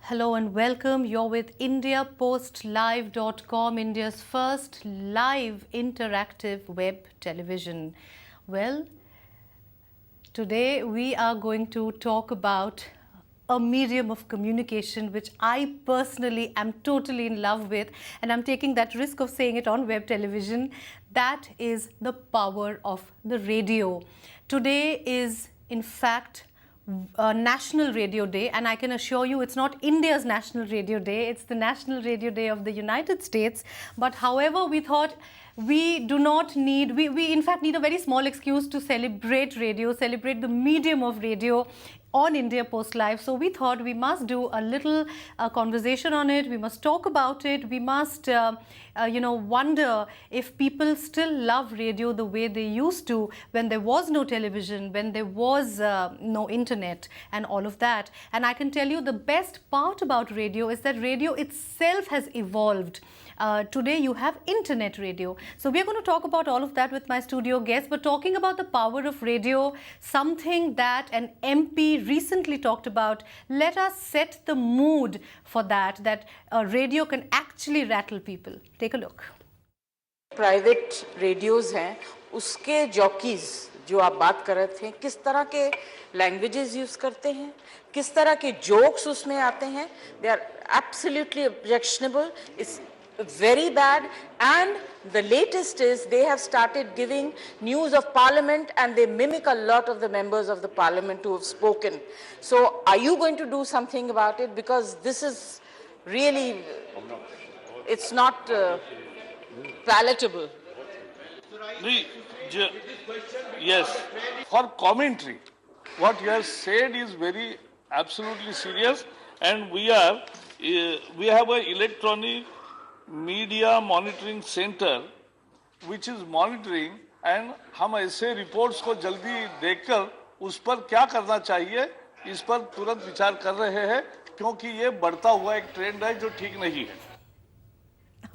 Hello and welcome. You're with IndiaPostLive.com, India's first live interactive web television. Well, today we are going to talk about a medium of communication which I personally am totally in love with, and I'm taking that risk of saying it on web television. That is the power of the radio. Today is, in fact, National Radio Day, and I can assure you it's not India's National Radio Day, it's the National Radio Day of the United States. But however, we thought we do not need, we in fact need a very small excuse to celebrate radio, celebrate the medium of radio on India Post Live. So we thought we must do a little conversation on it. We must talk about it. We must, wonder if people still love radio the way they used to when there was no television, when there was no internet and all of that. And I can tell you the best part about radio is that radio itself has evolved. Today you have internet radio. So we are going to talk about all of that with my studio guests, but talking about the power of radio, something that an MP recently talked about. Let us set the mood for that radio can actually rattle people. Take a look. Private radios हैं, उसके jockeys जो आप बात कर रहे थे, किस तरह के लैंग्वेजेस यूज़ करते हैं, किस तरह के जोक्स उसमें आते हैं, they are absolutely objectionable, it's very bad. And the latest is they have started giving news of parliament and they mimic a lot of the members of the parliament who have spoken. So are you going to do something about it? Because this is really, it's not palatable. Yes, for commentary, what you have said is very absolutely serious, and we have an electronic media monitoring centre which is monitoring, and हम ऐसे reports को जल्दी देखकर उस पर क्या करना चाहिए इस पर तुरंत विचार कर रहे हैं, क्योंकि ये बढ़ता हुआ एक ट्रेंड है जो ठीक नहीं है.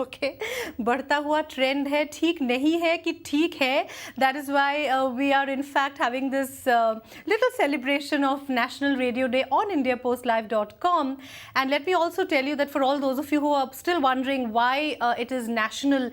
ओके, बढ़ता हुआ ट्रेंड है, ठीक नहीं है कि ठीक है. That is why we are in fact having this little celebration of National Radio Day on IndiaPostLive.com. And let me also tell you that for all those of you who are still wondering why it is National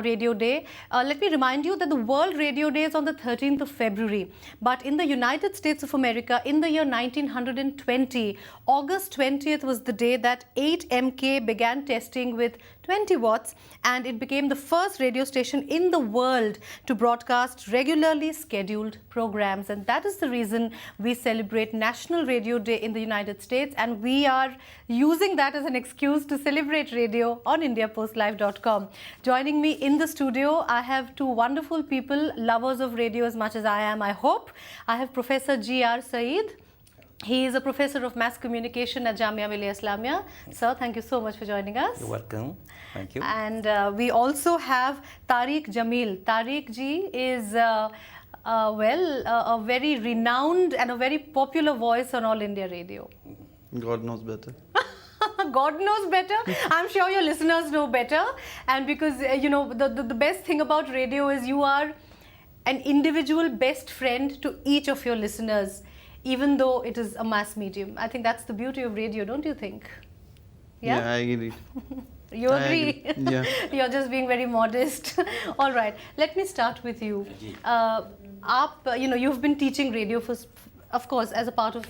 Radio Day, let me remind you that the World Radio Day is on the 13th of February. But in the United States of America, in the year 1920, August 20th was the day that 8MK began testing with 20 watts, and it became the first radio station in the world to broadcast regularly scheduled programs. And that is the reason we celebrate National Radio Day in the United States, and we are using that as an excuse to celebrate radio on IndiaPostLive.com. Joining me in the studio, I have two wonderful people, lovers of radio as much as I am, I hope. I have Professor G.R. Saeed. He is a professor of mass communication at Jamia Millia Islamia. Sir, thank you so much for joining us. You're welcome. Thank you. And we also have Tariq Jamil. Tariq ji is, a very renowned and a very popular voice on All India Radio. God knows better. God knows better. I'm sure your listeners know better. And because, the best thing about radio is you are an individual best friend to each of your listeners, even though it is a mass medium. I think that's the beauty of radio, don't you think? Yeah, I agree. You agree? Yeah. You're just being very modest. All right, let me start with you. You've been teaching radio for, of course, as a part of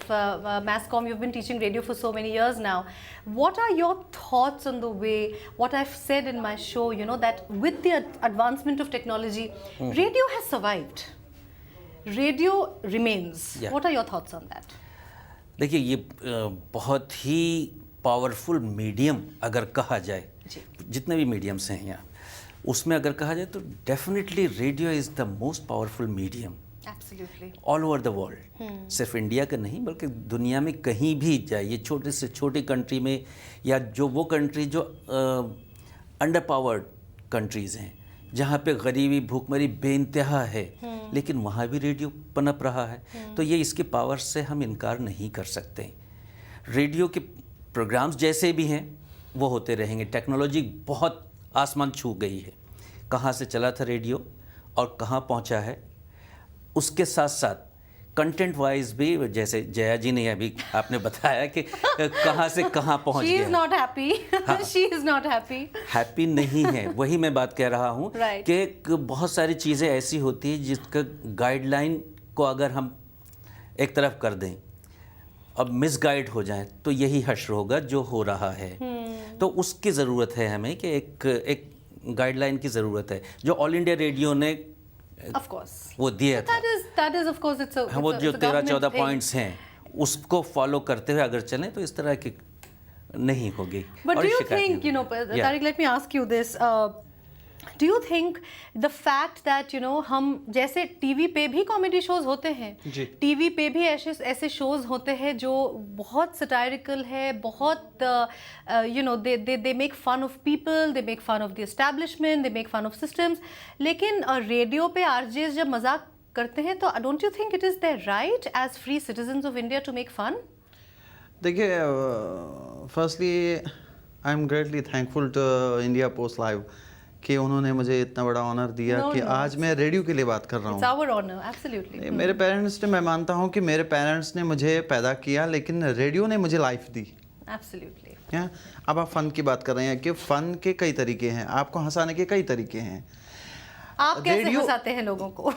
MassCom, you've been teaching radio for so many years now. What are your thoughts on the way, what I've said in my show, that with the advancement of technology, radio has survived. Radio remains. Yeah. What are your thoughts on that? देखिए, ये बहुत ही powerful medium अगर कहा जाए, जितने भी mediums हैं यहाँ, उसमें अगर कहा जाए तो definitely radio is the most powerful medium all over the world. सिर्फ इंडिया का नहीं बल्कि दुनिया में कहीं भी जाइए, छोटे से छोटी कंट्री में, या जो वो कंट्री जो अंडर पावर्ड कंट्रीज़ हैं, जहाँ पे गरीबी भूखमरी बेइंतहा है, लेकिन वहाँ भी रेडियो पनप रहा है. तो ये इसके पावर से हम इनकार नहीं कर सकते. रेडियो के प्रोग्राम्स जैसे भी हैं वो होते रहेंगे. टेक्नोलॉजी बहुत आसमान छू गई है. कहाँ से चला था रेडियो और कहाँ पहुँचा है, उसके साथ साथ कंटेंट वाइज भी, जैसे जया जी ने अभी आपने बताया कि कहाँ से कहाँ पहुँच She गया is not happy. She is not happy. Happy नहीं है, वही मैं बात कह रहा हूँ Right. कि बहुत सारी चीज़ें ऐसी होती है जिसका गाइडलाइन को अगर हम एक तरफ कर दें, अब मिसगाइड हो जाए तो यही हश्र होगा जो हो रहा है। तो उसकी ज़रूरत है हमें कि एक गाइडलाइन की ज़रूरत है जो ऑल इंडिया रेडियो ने Of course. वो दिया था। That is of course it's a. वो it's a- जो it's a 13-14 government thing. Points हैं उसको फॉलो करते हुए अगर चलें तो इस तरह की नहीं होगी। But और do you शिकायत नहीं think, you know, होगी। Yeah. Tariq, let me ask you this. Do you think the fact that, you know, हम जैसे टीवी पे भी कॉमेडी शोज होते हैं, जी। टीवी पे भी ऐसे शोज होते हैं जो बहुत सटायरिकल है, बहुत you know, they make fun of people, they make fun of the establishment, they make fun of systems. लेकिन रेडियो पे आरजेस जब मजाक करते हैं तो don't you think it is their right as free citizens of India to make fun? देखिए, firstly I am greatly thankful to India post live कि उन्होंने मुझे इतना बड़ा ऑनर दिया No, कि no, आज मैं रेडियो के लिए बात कर रहा It's हूँ। our honor, absolutely. मेरे पेरेंट्स ने, मैं मानता हूँ कि मेरे पेरेंट्स ने मुझे पैदा किया, लेकिन रेडियो ने मुझे लाइफ दी। Absolutely. क्या अब आप फ़न की बात कर रहे हैं कि फ़न के कई तरीके हैं, आपको हंसाने के कई तरीके हैं। आप कैसे रेडियो- हंसाते हैं लोगों को?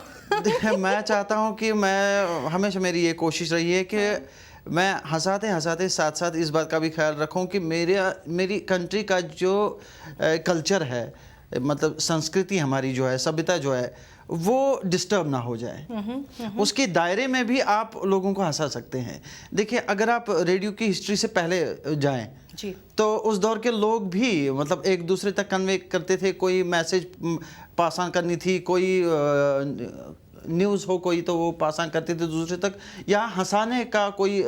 मैं चाहता हूँ कि मैं हमेशा, मेरी ये कोशिश रही है कि मैं हंसाते हंसाते साथ साथ इस बात का भी ख्याल रखूँ कि मेरी कंट्री का जो कल्चर है, मतलब संस्कृति हमारी जो है, सभ्यता जो है, वो डिस्टर्ब ना हो जाए। उसके दायरे में भी आप लोगों को हंसा सकते हैं। देखिए, अगर आप रेडियो की हिस्ट्री से पहले जाएं जी। तो उस दौर के लोग भी मतलब एक दूसरे तक कन्वे करते थे, कोई मैसेज पास ऑन करनी थी, कोई न्यूज़ हो कोई, तो वो पास ऑन करते थे दूसरे तक, या हंसाने का कोई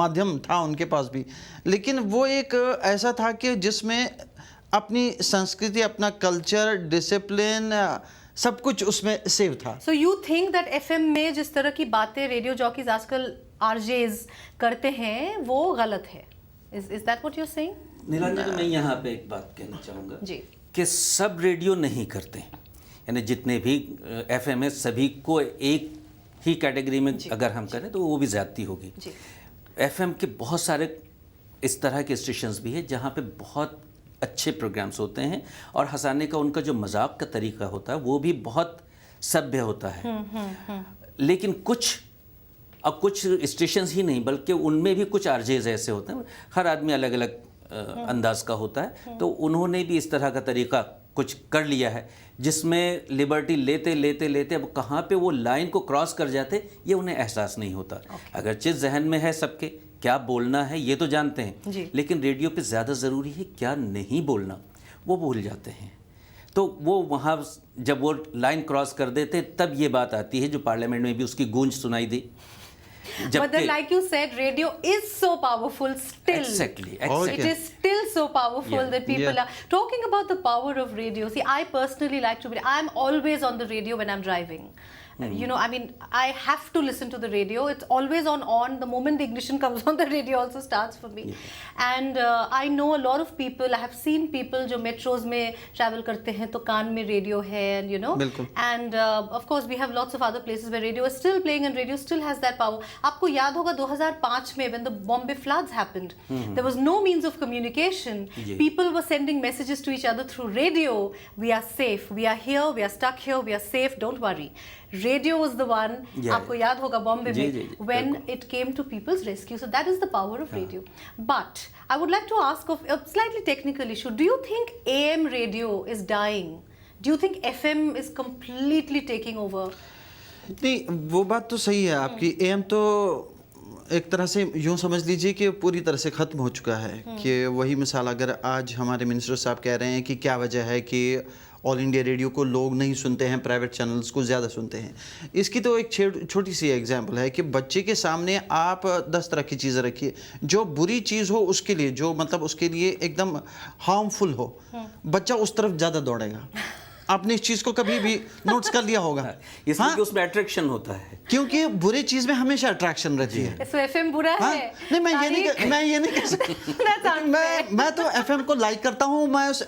माध्यम था उनके पास भी। लेकिन वो एक ऐसा था कि जिसमें अपनी संस्कृति, अपना कल्चर, डिसिप्लिन, सब कुछ उसमें सेव था। So you think that FM में जिस तरह की बातें रेडियो जॉकीज आजकल आरजेज करते हैं वो गलत है? Is that what you're saying? Niranjan, मैं यहाँ पे एक बात कहना चाहूँगा जी। कि सब रेडियो नहीं करते, यानी जितने भी FM है सभी को एक ही कैटेगरी में अगर हम करें तो वो भी ज़्यादती होगी। जी। FM के बहुत सारे इस तरह के स्टेशंस भी हैं जहाँ पे बहुत अच्छे प्रोग्राम्स होते हैं और हंसाने का उनका जो मजाक का तरीका होता है वो भी बहुत सभ्य होता है। लेकिन कुछ स्टेशंस ही नहीं बल्कि उनमें भी कुछ आरजेज ऐसे होते हैं, हर आदमी अलग अलग अंदाज का होता है, तो उन्होंने भी इस तरह का तरीका कुछ कर लिया है जिसमें लिबर्टी लेते लेते लेते अब कहाँ पे वो लाइन को क्रॉस कर जाते ये उन्हें एहसास नहीं होता। अगर चीज़ जहन में है सबके, क्या बोलना है ये तो जानते हैं, जी। लेकिन रेडियो पे ज़्यादा ज़रूरी है क्या नहीं बोलना, वो भूल जाते हैं। तो वो वहाँ जब वो लाइन क्रॉस कर देते तब ये बात आती है जो पार्लियामेंट में भी उसकी गूंज सुनाई दी। But then, like you said, radio is so powerful still. Exactly. It is still so powerful Yeah. that people are talking about the power of radio. See, I personally like to be. I'm always on the radio when I'm driving. You know, I mean, I have to listen to the radio. It's always on. The moment the ignition comes on, the radio also starts for me. And I know a lot of people. I have seen people जो metros में travel करते हैं तो कान में radio है, and you know. बिल्कुल। And of course, we have lots of other places where radio is still playing, and radio still has that power. आपको याद होगा 2005 में when the Bombay floods happened, there was no means of communication. Yeah. People were sending messages to each other through radio. We are safe. We are here. We are stuck here. We are safe. Don't worry. Radio was the one. Yeah. आपको याद होगा Bombay जी, में जी, जी, when बिल्कुल। it came to people's rescue. So that is the power of radio. But I would like to ask of a slightly technical issue. Do you think AM radio is dying? Do you think FM is completely taking over? नहीं, वो बात तो सही है आपकी। M तो एक तरह से यूँ समझ लीजिए कि पूरी तरह से ख़त्म हो चुका है। कि वही मिसाल, अगर आज हमारे मिनिस्टर साहब कह रहे हैं कि क्या वजह है कि ऑल इंडिया रेडियो को लोग नहीं सुनते हैं, प्राइवेट चैनल्स को ज़्यादा सुनते हैं, इसकी तो एक छोटी सी एग्जांपल है कि बच्चे के सामने आप 10 तरह की चीज़ें रखिए, जो बुरी चीज़ हो उसके लिए, जो मतलब उसके लिए एकदम हार्मफुल हो, बच्चा उस तरफ ज़्यादा दौड़ेगा। आपने इस चीज़ को कभी भी नोट्स कर लिया होगा। इसलिए कि उसमें अट्रैक्शन होता है, क्योंकि बुरी चीज़ में हमेशा अट्रैक्शन रहती है। So FM बुरा हाँ? है? नहीं, मैं ये नहीं कह That's सकता। unfair. मैं तो एफएम को लाइक करता हूँ, मैं उस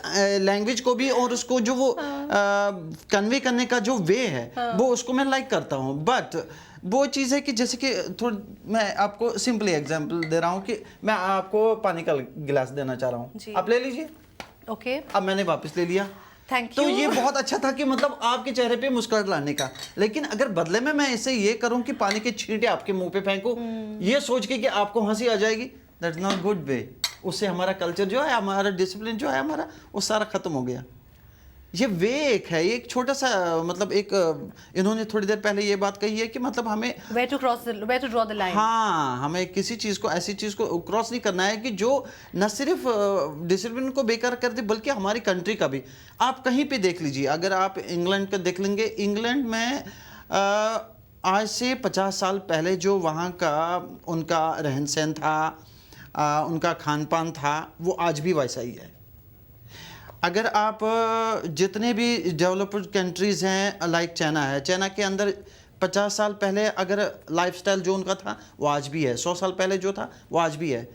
लैंग्वेज को भी और उसको जो वो कन्वे करने का जो वे है वो उसको मैं लाइक करता हूँ। बट वो चीज़ है कि जैसे कि थोड़ा मैं आपको सिंपली एग्जांपल दे रहा हूँ कि मैं आपको पानी का गिलास देना चाह रहा जी। हूँ, आप ले लीजिए। ओके, अब मैंने वापस ले लिया, थैंक तो यू। ये बहुत अच्छा था कि मतलब आपके चेहरे पे मुस्कुराहट लाने का। लेकिन अगर बदले में मैं इसे ये करूं कि पानी के छींटे आपके मुंह पे फेंकूं, ये सोच के कि आपको हंसी आ जाएगी, दैट्स नॉट गुड वे। उससे हमारा कल्चर जो है, हमारा डिसिप्लिन जो है हमारा, वो सारा खत्म हो गया। ये वे एक है, ये एक छोटा सा मतलब एक इन्होंने थोड़ी देर पहले ये बात कही है कि मतलब हमें where to draw the line. हाँ, हमें किसी चीज़ को, ऐसी चीज़ को क्रॉस नहीं करना है कि जो न सिर्फ डिसिप्लिन को बेकार कर दे बल्कि हमारी कंट्री का भी। आप कहीं पे देख लीजिए, अगर आप इंग्लैंड का देख लेंगे, इंग्लैंड में आज से 50 साल पहले जो वहाँ का उनका रहन सहन था, उनका खान पान था, वो आज भी वैसा ही है। अगर आप जितने भी डेवलप्ड कंट्रीज़ हैं, लाइक चाइना है, चाइना के अंदर 50 साल पहले अगर लाइफस्टाइल जो उनका था वो आज भी है, 100 साल पहले जो था वो आज भी है।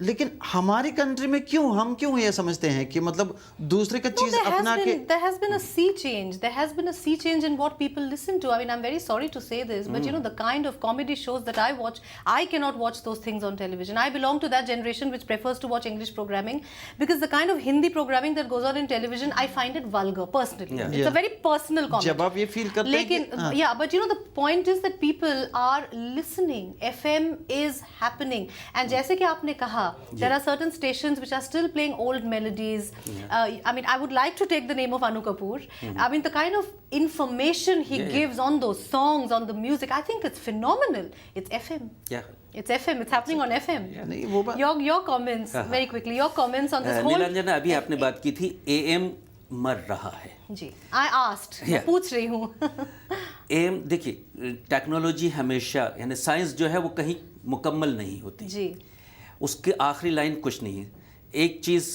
लेकिन हमारी कंट्री में हम क्यों ये समझते हैं कि मतलब दूसरे का No, चीज़ अपना के there has been a sea change. There has been a sea change in what people listen to. I mean, I'm very sorry to say this, but you know, the kind of comedy shows that I watch, I cannot watch those things on television. I belong to that generation which prefers to watch English programming because the kind of Hindi programming that goes on in television, I find it vulgar, personally. Yeah. It's Yeah. a very personal comment. जब आप ये feel करते हैं लेकिन कि हाँ, yeah, but you know, the point is that people are listening. FM is happening. And जैसे कि आपने कहा, there are certain stations which are still playing old melodies. I mean, I would like to take the name of Anu Kapoor. I mean, the kind of information he gives on those songs, on the music, I think it's phenomenal. It's FM. Yeah. It's FM. It's happening on FM. नहीं वो बात Your comments, very quickly, your comments on this whole... Neelanjana, अभी आपने बात की थी AM मर रहा है। जी, I asked, मैं Yeah. पूछ रही हूँ। AM देखिए, टेक्नोलॉजी हमेशा, यानी साइंस जो है वो कहीं मुकम्मल नहीं होती, जी, उसके आखिरी लाइन कुछ नहीं है। एक चीज़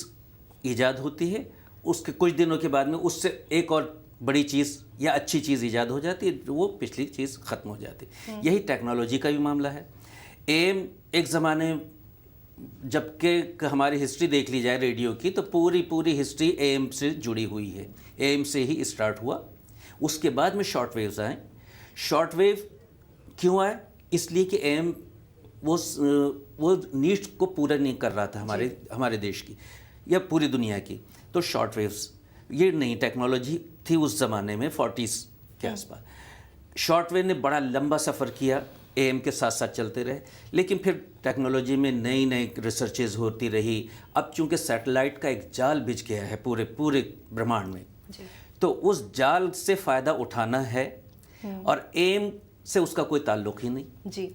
ईजाद होती है, उसके कुछ दिनों के बाद में उससे एक और बड़ी चीज़ या अच्छी चीज़ ईजाद हो जाती है, वो पिछली चीज़ ख़त्म हो जाती है। यही टेक्नोलॉजी का भी मामला है। एम एक ज़माने, जबकि हमारी हिस्ट्री देख ली जाए रेडियो की, तो पूरी हिस्ट्री एम से जुड़ी हुई है। एम से ही स्टार्ट हुआ, उसके बाद में शॉर्ट वेव्स आए। शॉर्ट वेव क्यों आए? इसलिए कि एम वो नीड्स को पूरा नहीं कर रहा था हमारे देश की या पूरी दुनिया की। तो शॉर्ट वेव्स, ये नई टेक्नोलॉजी थी उस ज़माने में, 40s के आसपास। शॉर्ट वेव ने बड़ा लंबा सफ़र किया, एम के साथ साथ चलते रहे, लेकिन फिर टेक्नोलॉजी में नई रिसर्चेज होती रही। अब चूंकि सैटेलाइट का एक जाल बिछ गया है पूरे ब्रह्मांड में, तो उस जाल से फ़ायदा उठाना है और एम से उसका कोई ताल्लुक़ ही नहीं। जी,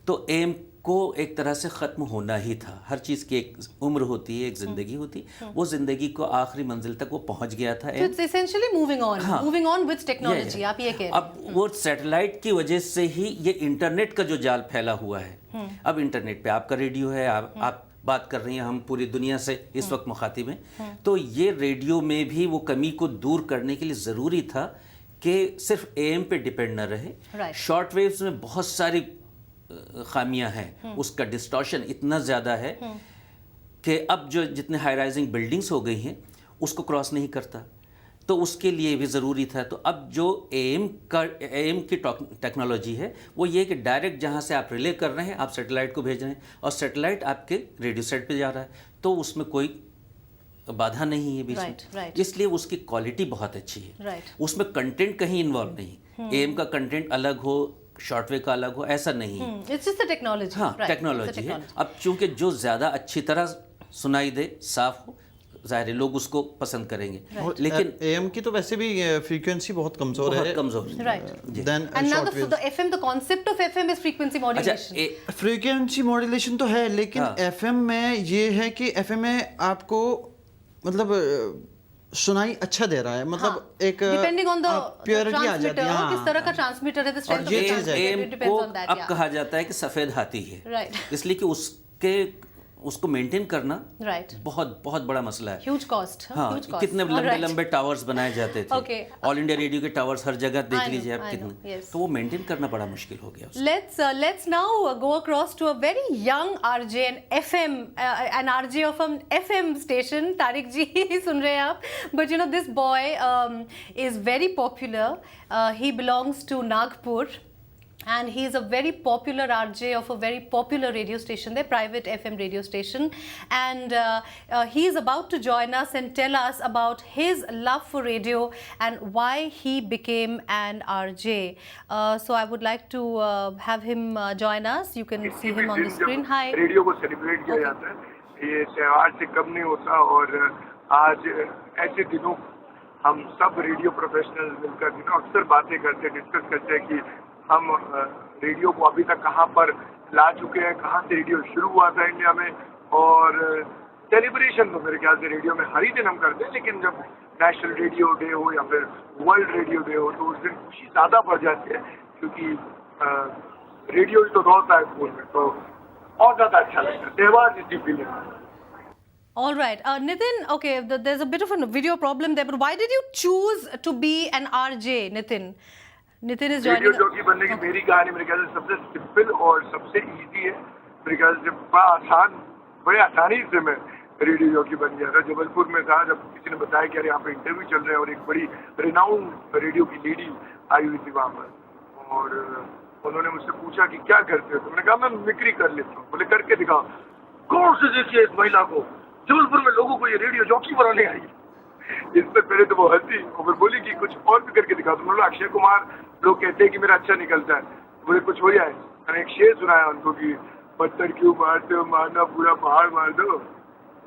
तो एम को एक तरह से ख़त्म होना ही था। हर चीज़ की एक उम्र होती है, एक ज़िंदगी होती है, वो ज़िंदगी को आखिरी मंजिल तक वो पहुंच गया था। so it's essentially moving on with technology. आप ये कह रहे हैं। अब वो सैटेलाइट की वजह से ही ये इंटरनेट का जो जाल फैला हुआ है, अब इंटरनेट पे आपका रेडियो है, आप बात कर रही हैं, हम पूरी दुनिया से इस वक्त मुखातिब हैं। तो ये रेडियो में भी वो कमी को दूर करने के लिए ज़रूरी था कि सिर्फ एम पे डिपेंड न रहे। शॉर्ट वेव्स में बहुत सारी खामियां हैं, उसका डिस्टॉर्शन इतना ज़्यादा है कि अब जो जितने हाई राइजिंग बिल्डिंग्स हो गई हैं उसको क्रॉस नहीं करता, तो उसके लिए भी ज़रूरी था। तो अब जो एम की टेक्नोलॉजी है वो ये कि डायरेक्ट जहाँ से आप रिले कर रहे हैं, आप सैटेलाइट को भेज रहे हैं और सैटेलाइट आपके रेडियो सेट पे जा रहा है, तो उसमें कोई बाधा नहीं है बीच में। इसलिए उसकी क्वालिटी बहुत अच्छी है। उसमें कंटेंट कहीं इन्वॉल्व नहीं, एम का कंटेंट अलग हो, शॉर्टवेव का अलग हो, ऐसा नहीं है। It's just the technology. हाँ, टेक्नोलॉजी है। अब चूंकि जो ज़्यादा अच्छी तरह सुनाई दे, साफ हो, ज़ाहिर है लोग उसको पसंद करेंगे। लेकिन एम की तो वैसे भी फ्रीक्वेंसी बहुत कमज़ोर है। Right. Then And now shortwave. the FM, the concept of FM is frequency modulation. अच्छा, फ्रीक्वेंसी मॉड्यूलेशन तो है, लेकिन एफएम में ये है कि एफएम में आपको मतलब सुनाई अच्छा दे रहा है, मतलब एक डिपेंडिंग ऑन द प्योरिटी आ जाती ट्रांसमीटर, है। किस तरह का ट्रांसमीटर है, द स्ट्रेंथ ऑफ ये द चीज़ है। ट्रांसमीटर, एम इट को डिपेंड्स ऑन दैट। अब कहा जाता है कि सफ़ेद हाथी है, Right. इसलिए कि उसको मेंटेन करना Right. बहुत बड़ा मसला है। Huge cost. हाँ, कितने लंबे टावर्स बनाए जाते थे। Okay. ऑल इंडिया रेडियो के टावर्स हर जगह देख I know, लीजिए आप I know, कितने, yes. तो वो मेंटेन करना बड़ा मुश्किल हो गया। Let's now go across to a very young RJ and FM, an RJ of an FM station. Tariq ji सुन रहे हैं आप? But you know this boy is very popular. He belongs to Nagpur. and he is a very popular RJ of a very popular radio station, their private FM radio station, and he is about to join us and tell us about his love for radio and why he became an RJ. So I would like to have him join us. You can see him on the screen. Hi. Radio को celebrate किया जाता है, ये त्योहार से कम नहीं होता। और आज ऐसे दिनों हम सब रेडियो प्रोफेशनल्स मिलकर अक्सर बातें करते, डिस्कस करते हैं कि हम रेडियो को अभी तक कहाँ पर ला चुके हैं, कहाँ से रेडियो शुरू हुआ था इंडिया में। और सेलिब्रेशन तो मेरे ख्याल से रेडियो में हर ही दिन हम करते हैं, लेकिन जब नेशनल रेडियो डे हो या फिर वर्ल्ड रेडियो डे हो तो उस दिन खुशी ज़्यादा बढ़ जाती है, क्योंकि रेडियो तो होता है स्कूल में, तो और ज़्यादा अच्छा लगता है, त्यौहार जैसी feeling. All right, Nitin. Okay, there's a bit of a video problem there, but why did you choose to be an RJ, Nitin? Nitin is radio joining. Jockey बनने की मेरी कहानी मेरे ख्याल से सबसे सिंपल और सबसे इजी है। मेरे ख्याल से बड़े आसानी से मैं रेडियो जॉकी बन गया था। जबलपुर में था, जब किसी ने बताया कि अरे यहाँ पे इंटरव्यू चल रहे हैं और एक बड़ी रिनाउंड रेडियो की लेडी आई हुई थी वहाँ पर, और उन्होंने मुझसे पूछा कि क्या करते हो, तो मैंने कहा मैं मिमिक्री कर लेता हूँ। बोले करके दिखाओ। गौर से देखिए इस महिला को, जबलपुर में लोगों को ये रेडियो जॉकी बनाने आई। इससे पहले तो वो हंसी और फिर बोली कि कुछ और भी करके दिखाओ। तो बोला अक्षय कुमार लोग कहते हैं कि मेरा अच्छा निकलता है, बोले कुछ हो जाए। मैंने एक शेर सुनाया उनको कि पत्थर क्यों मारते हो, मारना पूरा पहाड़ मार दो,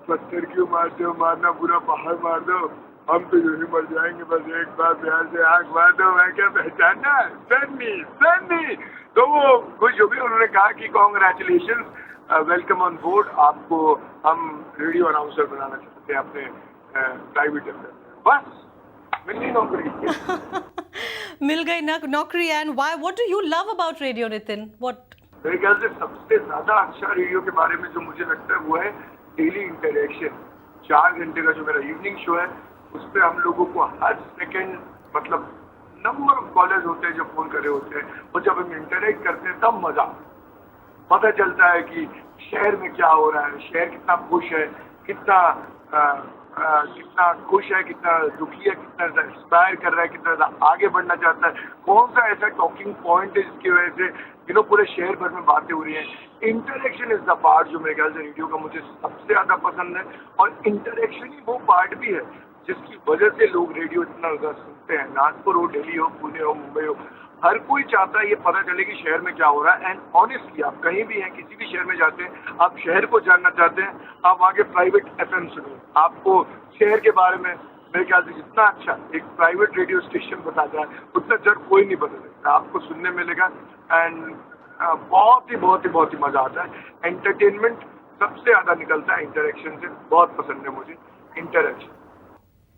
पत्थर क्यों मारते हो, मारना पूरा पहाड़ मार दो, हम तो यूं ही मर जाएंगे, बस एक बार प्यार से आंख मार दो। मैं क्या पहचाना, सन्नी। तो वो खुश हो गए। उन्होंने कहा कि कॉन्ग्रेचुलेशन, वेलकम ऑन बोर्ड, आपको हम रेडियो अनाउंसर बनाना चाहते हैं अपने प्राइवेट एफएम। बस मिली नौकरी। मिल गई नौकरी। And why? What do you love about radio, Nitin? What? मेरे ख्याल से सबसे ज्यादा अच्छा रेडियो के बारे में जो मुझे लगता है वो है डेली इंटरेक्शन। 4 घंटे का जो मेरा इवनिंग शो है, उस पर हम लोगों को हर सेकंड मतलब नंबर ऑफ कॉलर्स होते हैं जो फोन कर रहे होते हैं, और जब हम इंटरेक्ट करते हैं तब मजा पता चलता है कि शहर में क्या हो रहा है, शहर कितना खुश है, कितना खुश है, कितना दुखी है, कितना इंस्पायर कर रहा है, कितना आगे बढ़ना चाहता है, कौन सा ऐसा टॉकिंग पॉइंट है जिसकी वजह से पूरे शहर भर में बातें हो रही हैं। इंटरेक्शन इज द पार्ट जो मेरे ख्याल से रेडियो का मुझे सबसे ज्यादा पसंद है, और इंटरेक्शन ही वो पार्ट भी है जिसकी वजह से लोग रेडियो इतना ज्यादा सुनते हैं। नागपुर हो, दिल्ली हो, पुणे हो, मुंबई हो, हर कोई चाहता है ये पता चले कि शहर में क्या हो रहा है। एंड ऑनेस्टली आप कहीं भी हैं, किसी भी शहर में जाते हैं, आप शहर को जानना चाहते हैं, आप आगे प्राइवेट एफएम सुनिए, आपको शहर के बारे में मेरे ख्याल से जितना अच्छा एक प्राइवेट रेडियो स्टेशन बताता है उतना जर कोई नहीं बता सकता। आपको सुनने मिलेगा एंड बहुत ही मजा आता है। एंटरटेनमेंट सबसे ज्यादा निकलता है इंटरेक्शन से। बहुत पसंद है मुझे interaction.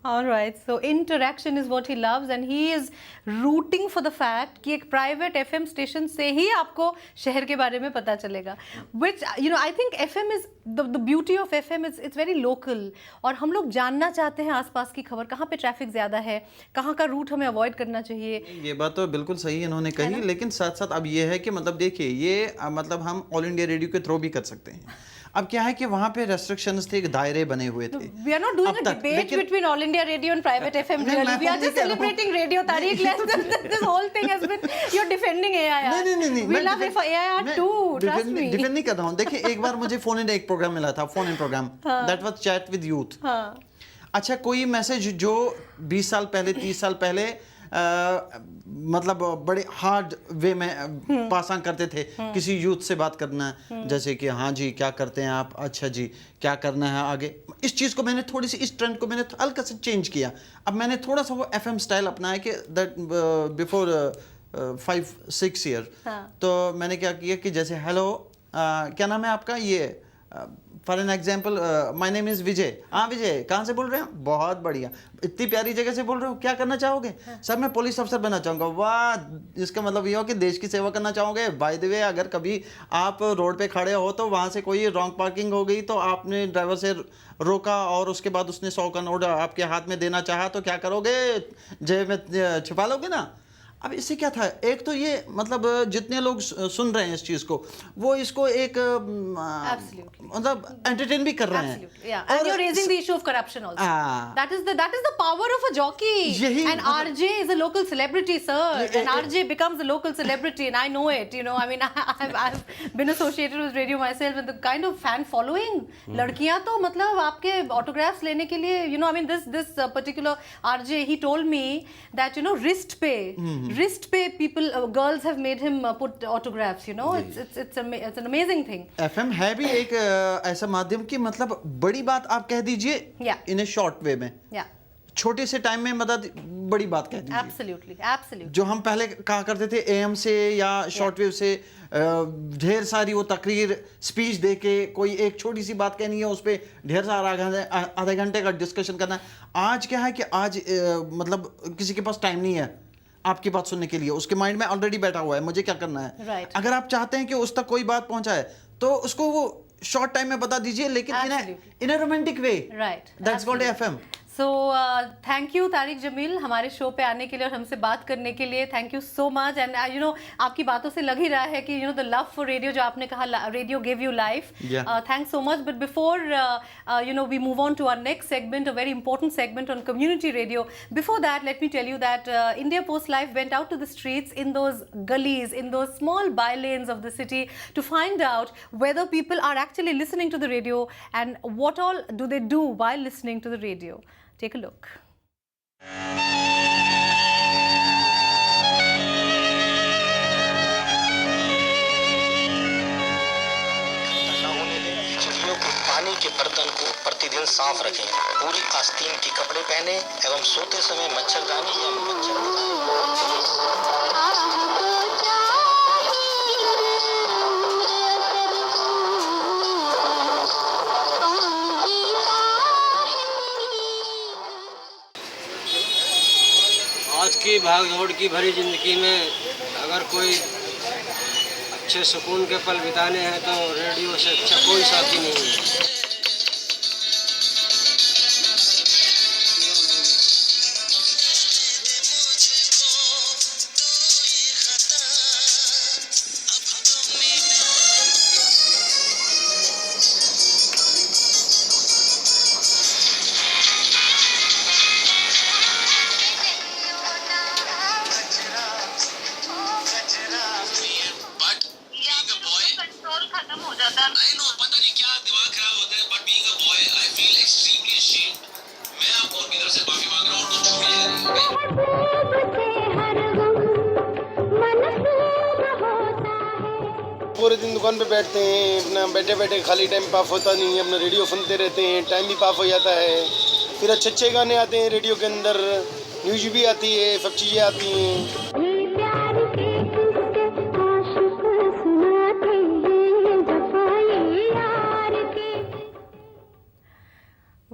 All right, so interaction is what he loves, and he is rooting for the fact कि एक private FM station से ही आपको शहर के बारे में पता चलेगा, which I think FM is the beauty of FM is it's very local, और हम लोग जानना चाहते हैं आसपास की खबर, कहाँ पे ट्रैफिक ज़्यादा है, कहाँ का रूट हमें अवॉइड करना चाहिए। ये बात तो बिल्कुल सही इन्होंने कही, लेकिन साथ साथ अब ये है कि मतलब देखिए ये मतलब हम ऑल इंडिया रेडियो के थ्रू भी कर सकते हैं। अब क्या है कि वहाँ पे रेस्ट्रिक्शंस थे, दायरे बने हुए थे। We are not doing a debate between All India Radio and private FM. Really, we are just celebrating radio. Tariq, this whole thing has been you're defending AIR. नहीं, we love it for AIR too. Trust me. Defend नहीं कर रहा हूँ। देखिए एक बार मुझे phone in एक program मिला था, phone in program, that was chat with youth. अच्छा, कोई मैसेज जो 20 साल पहले 30 साल पहले मतलब बड़े हार्ड वे में पास ऑन करते थे, किसी यूथ से बात करना है, जैसे कि हाँ जी क्या करते हैं आप, अच्छा जी क्या करना है आगे, इस चीज़ को मैंने थोड़ी सी, इस ट्रेंड को मैंने हल्का सा चेंज किया। अब मैंने थोड़ा सा वो एफएम स्टाइल अपनाया कि दैट बिफोर 5-6 ईयर। तो मैंने क्या किया कि जैसे हेलो क्या नाम है आपका, ये for an example my name is Vijay. हाँ विजय, कहाँ से बोल रहे हैं? बहुत बढ़िया, इतनी प्यारी जगह से बोल रहे हो, क्या करना चाहोगे? सर मैं पुलिस अफसर बनना चाहूँगा। वाह, इसका मतलब ये हो कि देश की सेवा करना चाहोगे। बाय द वे, अगर कभी आप रोड पे खड़े हो तो वहाँ से कोई रॉन्ग पार्किंग हो गई तो आपने ड्राइवर से रोका और उसके बाद उसने 100 का नोट आपके हाथ में देना चाहा तो क्या करोगे? जेब में छिपा लोगे ना। अब इससे क्या था, एक तो ये मतलब जितने लोग सुन रहे हैं इस चीज को, वो इसको एक Absolutely. मतलब एंटरटेन भी कर रहे हैं। Absolutely, yeah. And you're raising the issue of corruption also. That is the power of a jockey. यही And RJ is a local celebrity, sir. And RJ becomes a local celebrity, and I know it. You know, I mean, I've been associated with radio myself, and the kind of fan following. लड़कियां तो मतलब आपके autographs लेने के लिए, you know, I mean, this particular RJ, he told me that, you know, wrist pay people, girls have made him put autographs. You know, it's an amazing thing. FM है भी एक ऐसा माध्यम कि मतलब बड़ी बात आप कह दीजिए Yeah. इन्हें शॉर्ट वे में, Yeah. छोटे से टाइम में मतलब बड़ी बात कह दीजिए। Absolutely. जो हम पहले कहा करते थे एएम से या शॉर्ट वेव से ढेर सारी वो तकरीर स्पीच दे के कोई एक छोटी सी बात कहनी है, उस पर ढेर सारा आधे घंटे का डिस्कशन करना है। आज क्या है कि आज मतलब किसी के पास टाइम नहीं है आपकी बात सुनने के लिए, उसके माइंड में ऑलरेडी बैठा हुआ है मुझे क्या करना है। Right. अगर आप चाहते हैं कि उस तक कोई बात पहुंचाए तो उसको वो शॉर्ट टाइम में बता दीजिए, लेकिन in a romantic way. Right. That's called FM. So thank you Tariq Jamil हमारे शो पे आने के लिए और हमसे बात करने के लिए। Thank you so much. And you know आपकी बातों से लग ही रहा है कि you know the love for radio, जो आपने कहा radio give you life. Thanks so much. But before you know we move on to our next segment, a very important segment on community radio, before that let me tell you that India Post Live went out to the streets, in those gullies, in those small bylanes of the city, to find out whether people are actually listening to the radio and what all do they do while listening to the radio. Take a look. पानी के बर्तन को प्रतिदिन साफ रखें। पूरी आस्तीन के कपड़े पहने एवं सोते समय मच्छरदानी या आज की भाग-दौड़ की भरी जिंदगी में अगर कोई अच्छे सुकून के पल बिताने हैं तो रेडियो से अच्छा कोई साथी नहीं है। पूरे दिन दुकान पे बैठते हैं, अपना बैठे बैठे खाली टाइम पास होता नहीं है, अपना रेडियो सुनते रहते हैं, टाइम भी पास हो जाता है। फिर अच्छे अच्छे गाने आते हैं रेडियो के अंदर, न्यूज भी आती है, सब चीज़ें आती हैं।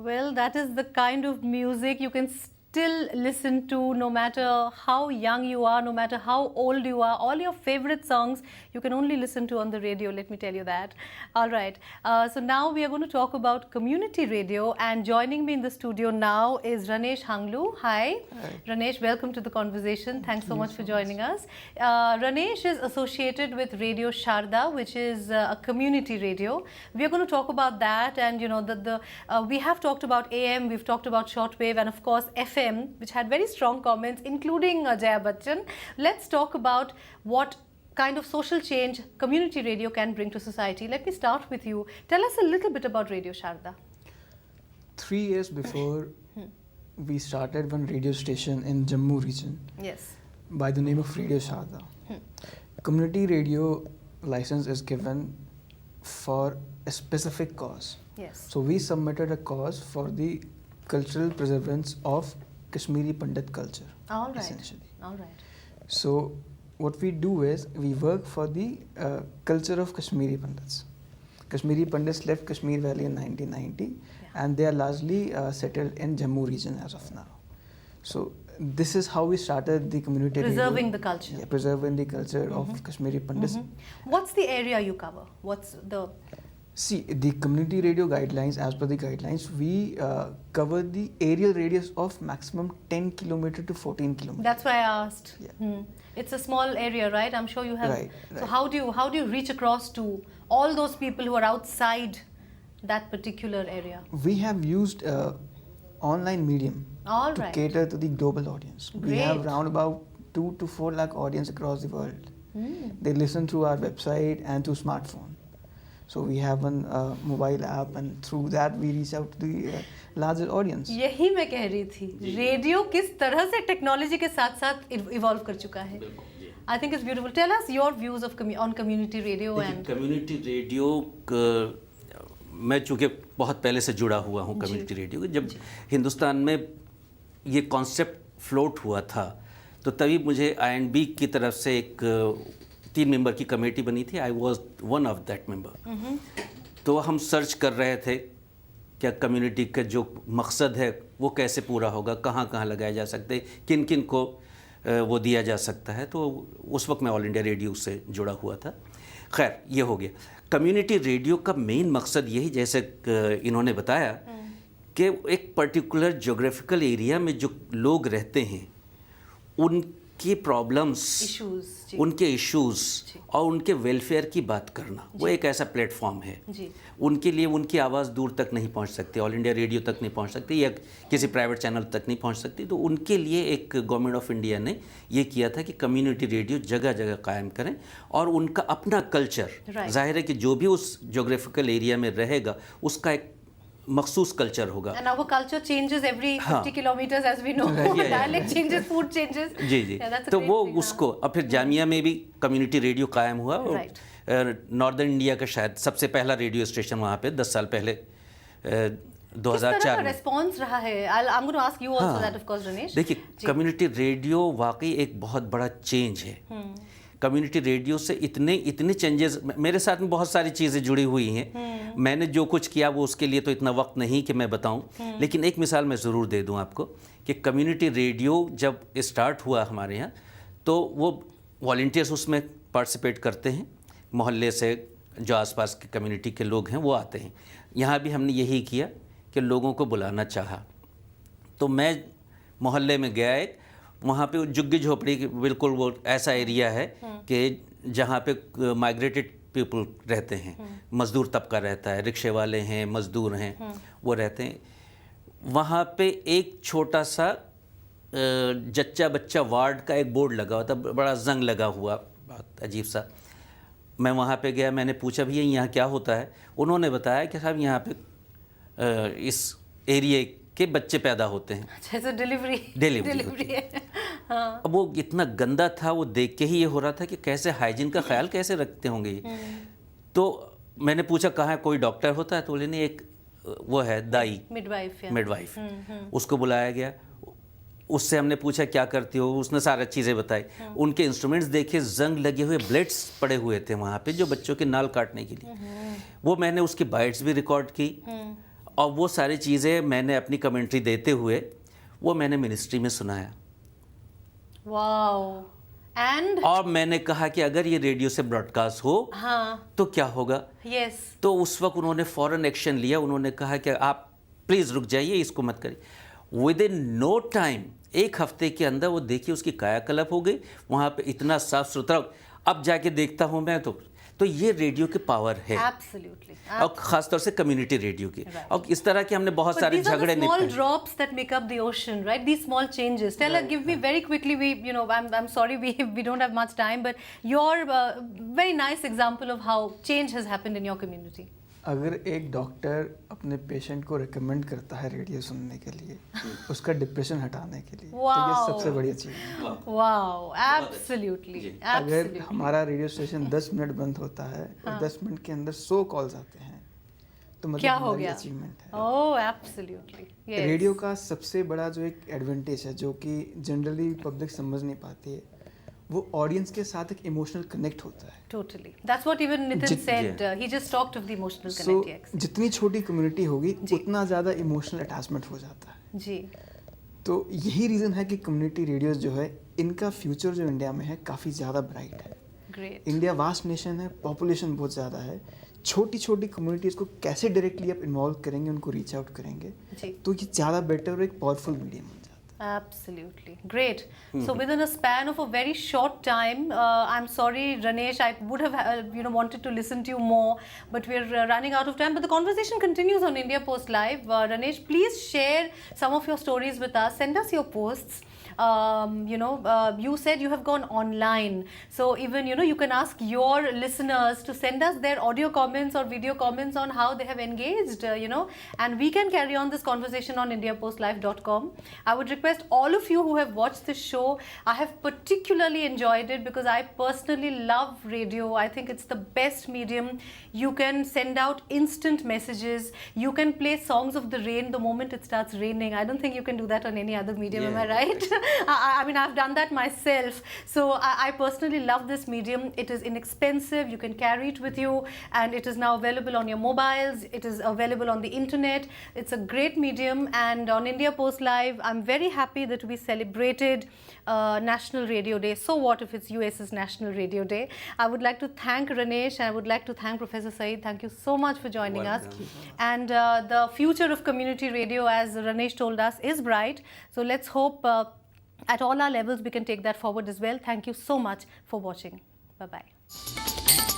Well, that is the kind of music you can still listen to no matter how young you are, no matter how old you are. All your favorite songs you can only listen to on the radio, let me tell you that. All right, so now we are going to talk about community radio, and joining me in the studio now is Ranesh Hanglu. Hi. Ranesh, welcome to the conversation. Thanks so much for joining us. Ranesh is associated with Radio Sharda, which is a community radio. We are going to talk about that, and you know we have talked about AM, we've talked about shortwave, and of course FM, which had very strong comments, including Jaya Bachchan. Let's talk about what kind of social change community radio can bring to society. Let me start with you. Tell us a little bit about Radio Sharda. 3 years before, we started one radio station in Jammu region. Yes. By the name of Radio Sharda. Community radio license is given for a specific cause. Yes. So we submitted a cause for the cultural preservance of Kashmiri Pandit culture. All right. Essentially. All right. So what we do is we work for the culture of Kashmiri Pandits. Kashmiri Pandits left Kashmir Valley in 1990, and they are largely settled in Jammu region as of now. So this is how we started the community Preserving radio. the culture. Yeah, preserving the culture of Kashmiri Pandits. What's the area you cover? What's the See, the community radio guidelines, as per the guidelines, we cover the aerial radius of maximum 10 kilometer to 14 kilometer. That's why I asked. Yeah. It's a small area, right? I'm sure you have. Right, So right. how do you reach across to all those people who are outside that particular area? We have used online medium All to right. cater to the global audience. We have Great. round about 2 to 4 lakh audience across the world. Hmm. They listen through our website and through smartphone. So we have one mobile app, and through that we reach out to the larger audience. यही मैं कह रही थी, radio किस तरह से technology के साथ साथ इवॉल्व कर चुका है. I think it's beautiful. Tell us your views of on community radio and community radio मैं चूँकि बहुत पहले से जुड़ा हुआ हूँ कम्युनिटी रेडियो, जब हिंदुस्तान में ये कॉन्सेप्ट फ्लोट हुआ था तो तभी मुझे INB की तरफ से एक 3 मेंबर की कमेटी बनी थी. I was one of that member. तो हम सर्च कर रहे थे क्या कम्युनिटी का जो मकसद है वो कैसे पूरा होगा, कहाँ कहाँ लगाया जा सकते हैं, किन किन को वो दिया जा सकता है. तो उस वक्त मैं ऑल इंडिया रेडियो से जुड़ा हुआ था. खैर ये हो गया. कम्युनिटी रेडियो का मेन मकसद यही, जैसे इन्होंने बताया, कि एक पर्टिकुलर जोग्राफिकल एरिया में जो लोग रहते हैं उनकी प्रॉब्लम्स, issues, जी. उनके इश्यूज और उनके वेलफेयर की बात करना, वो एक ऐसा प्लेटफॉर्म है. जी. उनके लिए उनकी आवाज़ दूर तक नहीं पहुंच सकती, ऑल इंडिया रेडियो तक नहीं पहुंच सकती या किसी प्राइवेट चैनल तक नहीं पहुंच सकती. तो उनके लिए एक गवर्नमेंट ऑफ इंडिया ने ये किया था कि कम्युनिटी रेडियो जगह जगह कायम करें और उनका अपना कल्चर, Right. जाहिर है कि जो भी उस जोग्राफिकल एरिया में रहेगा उसका एक मखसूस कल्चर होगा. and our culture changes every 50 हाँ. kilometers as we know. yeah. Dialect changes, food changes. Ji ji. Yeah, that's a तो great वो thing, उसको और फिर जामिया में भी कम्युनिटी रेडियो कायम हुआ. Right. नॉर्दर्न इंडिया का शायद सबसे पहला रेडियो स्टेशन वहाँ पे 10 साल पहले 2004 में. रिस्पॉन्स रहा है. I'm going to ask you also that, of course, Ramesh. देखिए, कम्युनिटी रेडियो वाकई एक बहुत बड़ा चेंज है. कम्युनिटी रेडियो से इतने चेंजेस, मेरे साथ में बहुत सारी चीज़ें जुड़ी हुई हैं. मैंने जो कुछ किया वो उसके लिए तो इतना वक्त नहीं कि मैं बताऊं, लेकिन एक मिसाल मैं ज़रूर दे दूं आपको कि कम्युनिटी रेडियो जब स्टार्ट हुआ हमारे यहाँ तो वो वॉलंटियर्स उसमें पार्टिसिपेट करते हैं. मोहल्ले से जो आसपास के कम्युनिटी के लोग हैं वो आते हैं. यहाँ भी हमने यही किया कि लोगों को बुलाना चाहा. तो मैं मोहल्ले में गया, एक वहाँ पे झुग्गी झोपड़ी बिल्कुल वो ऐसा एरिया है कि जहाँ पे माइग्रेटेड पीपल रहते हैं, मज़दूर तबका रहता है, रिक्शे वाले हैं, मज़दूर हैं, वो रहते हैं. वहाँ पे एक छोटा सा जच्चा बच्चा वार्ड का एक बोर्ड लगा हुआ था, बड़ा जंग लगा हुआ, बहुत अजीब सा. मैं वहाँ पे गया, मैंने पूछा भैया यहाँ क्या होता है. उन्होंने बताया कि साहब यहाँ पे इस एरिया के बच्चे पैदा होते हैं. अच्छा, डिलीवरी है. हाँ. अब वो इतना गंदा था, वो देख के ही ये हो रहा था कि कैसे हाइजीन का ख्याल कैसे रखते होंगे ये. तो मैंने पूछा कहाँ है, कोई डॉक्टर होता है? तो बोले नहीं, एक वो है दाई, मिडवाइफ. उसको बुलाया गया. उससे हमने पूछा क्या करती हो, उसने सारा चीज़ें बताई. उनके इंस्ट्रूमेंट्स देखे, जंग लगे हुए ब्लेड्स पड़े हुए थे वहाँ पे जो बच्चों के नाल काटने के लिए. वो मैंने उसकी बाइट्स भी रिकॉर्ड की और वो सारी चीज़ें मैंने अपनी कमेंट्री देते हुए वो मैंने मिनिस्ट्री में सुनाया. वाओ. एंड और मैंने कहा कि अगर ये रेडियो से ब्रॉडकास्ट हो हाँ. तो क्या होगा. यस. तो उस वक्त उन्होंने फौरन एक्शन लिया. उन्होंने कहा कि आप प्लीज़ रुक जाइए, इसको मत करिए. विद इन नो टाइम, एक हफ्ते के अंदर वो देखिए उसकी कायाकल्प हो गई. वहाँ पे इतना साफ सुथरा, अब जाके देखता हूँ मैं तो ये रेडियो के पावर है. Absolutely. और ख़ासतौर से कम्युनिटी रेडियो की. और इस तरह के हमने बहुत सारे झगड़े निपटे. Small निपटे. drops that make up the ocean, right? These small changes. Give me very quickly. I'm sorry we don't have much time, but your very nice example of how change has happened in your community. अगर एक doctor अपने patient को recommend करता है radio सुनने के लिए, उसका डिप्रेशन हटाने के लिए, तो ये सबसे बड़ी अचीवमेंट है. Wow, absolutely. अगर हमारा रेडियो स्टेशन 10 मिनट बंद होता है और 10 मिनट के अंदर 100 कॉल्स आते हैं, तो मतलब क्या हो हमारी गया? अचीवमेंट है. Oh, absolutely. Yes. रेडियो का सबसे बड़ा जो एक एडवांटेज है, जो कि जनरली पब्लिक समझ नहीं पाती है, वो ऑडियंस के साथ एक इमोशनल कनेक्ट होता है. Totally. That's what even Nitin said. He just talked of the emotional connect. Yes. जितनी छोटी कम्युनिटी होगी उतना ज़्यादा इमोशनल अटैचमेंट हो जाता है. जी. तो यही रीज़न है कि कम्युनिटी रेडियोस जो है, इनका फ्यूचर जो इंडिया में है काफ़ी ज़्यादा ब्राइट है. Great. इंडिया वास्ट नेशन है, पॉपुलेशन बहुत ज़्यादा है. छोटी छोटी कम्युनिटीज़ को कैसे डायरेक्टली आप इन्वॉल्व करेंगे, उनको रीच आउट करेंगे, जी। तो ये ज़्यादा बेटर और एक पावरफुल मीडियम बन जाता है। Absolutely. Great. So within a span of a very short time, I'm sorry, Ranesh, I would have wanted to listen to you more, but we're running out of time. But the conversation continues on India Post Live. Ranesh, please share some of your stories with us. Send us your posts. You said you have gone online. So even, you can ask your listeners to send us their audio comments or video comments on how they have engaged, and we can carry on this conversation on indiapostlive.com. I would request all of you who have watched this show, I have particularly enjoyed it because I personally love radio. I think it's the best medium. You can send out instant messages. You can play songs of the rain the moment it starts raining. I don't think you can do that on any other medium, am I right? I mean, I've done that myself. So I personally love this medium. It is inexpensive. You can carry it with you, and it is now available on your mobiles. It is available on the internet. It's a great medium. And on India Post Live, I'm very happy that we celebrated National Radio Day. So what if it's US's National Radio Day? I would like to thank Ranesh, and I would like to thank Professor Saeed. Thank you so much for joining us. And the future of community radio, as Ranesh told us, is bright. So let's hope at all our levels we can take that forward as well. Thank you so much for watching. Bye-bye.